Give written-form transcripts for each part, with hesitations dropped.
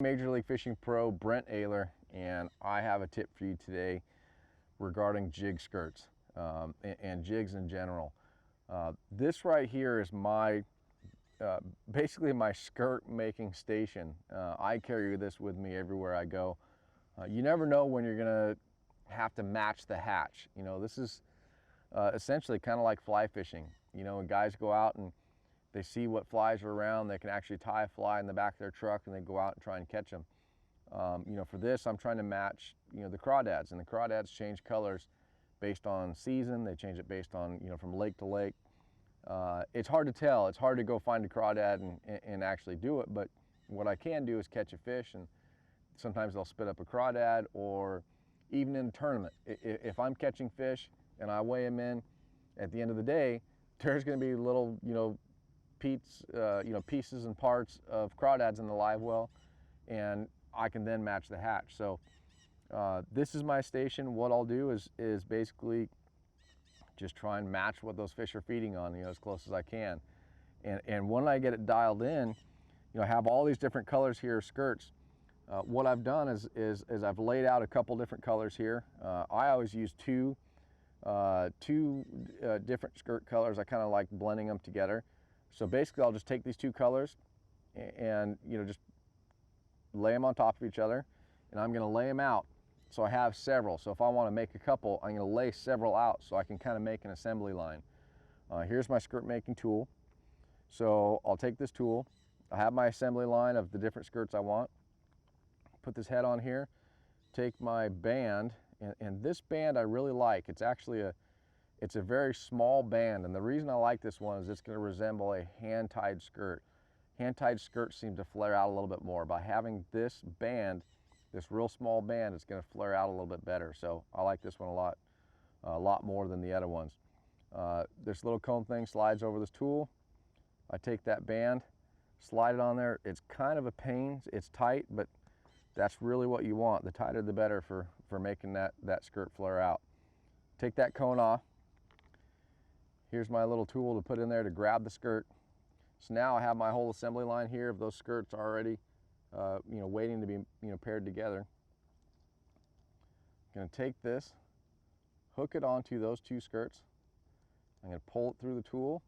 Major League Fishing Pro Brent Ehrler, and I have a tip for you today regarding jig skirts and jigs in general. This right here is my basically my skirt making station. I carry this with me everywhere I go. You never know when you're gonna have to match the hatch. You know, this is essentially kind of like fly fishing. You know, when guys go out and they see what flies are around, they can actually tie a fly in the back of their truck and they go out and try and catch them. You know, for this, I'm trying to match, you know, the crawdads, and the crawdads change colors based on season. They change it based on, you know, from lake to lake. It's hard to tell. It's hard to go find a crawdad and actually do it, but what I can do is catch a fish, and sometimes they'll spit up a crawdad, or even in a tournament. If I'm catching fish and I weigh them in, at the end of the day, there's going to be little, you know, pieces and parts of crawdads in the live well, and I can then match the hatch. So this is my station. What I'll do is basically just try and match what those fish are feeding on, you know, as close as I can. And when I get it dialed in, you know, I have all these different colors here, skirts. What I've done is I've laid out a couple different colors here. I always use two different skirt colors. I kind of like blending them together. So basically I'll just take these two colors and, you know, just lay them on top of each other, and I'm going to lay them out so I have several. So if I want to make a couple, I'm going to lay several out so I can kind of make an assembly line. Here's my skirt making tool. So I'll take this tool. I have my assembly line of the different skirts I want. Put this head on here, take my band, and this band I really like. It's actually it's a very small band, and the reason I like this one is it's going to resemble a hand-tied skirt. Hand-tied skirts seem to flare out a little bit more. By having this band, this real small band, it's going to flare out a little bit better. So I like this one a lot more than the other ones. This little comb thing slides over this tool. I take that band, slide it on there. It's kind of a pain. It's tight, but that's really what you want. The tighter the better for making that skirt flare out. Take that cone off. Here's my little tool to put in there to grab the skirt. So now I have my whole assembly line here of those skirts already, you know, waiting to be, you know, paired together. I'm going to take this, hook it onto those two skirts. I'm going to pull it through the tool,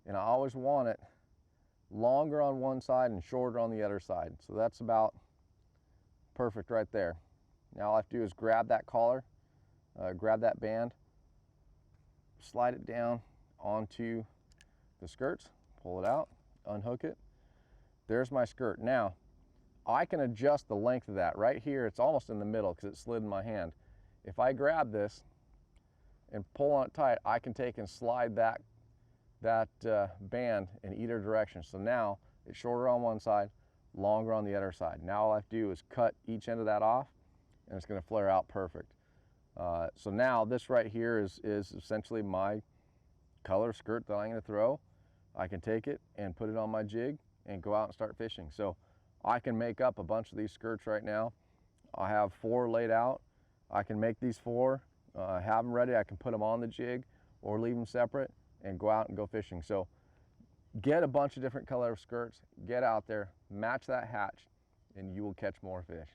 and I always want it longer on one side and shorter on the other side. So that's about perfect right there. Now all I have to do is grab that collar, grab that band, slide it down onto the skirts, pull it out, unhook it. There's my skirt. Now I can adjust the length of that. Right here it's almost in the middle because it slid in my hand. If I grab this and pull on it tight, I can take and slide that band in either direction. So now it's shorter on one side, longer on the other side. Now all I have to do is cut each end of that off, and it's going to flare out perfect. So now this right here is essentially my color skirt that I'm going to throw. I can take it and put it on my jig and go out and start fishing. So I can make up a bunch of these skirts right now. I have 4 laid out. I can make these 4, have them ready. I can put them on the jig or leave them separate and go out and go fishing. So get a bunch of different color skirts, get out there, match that hatch, and you will catch more fish.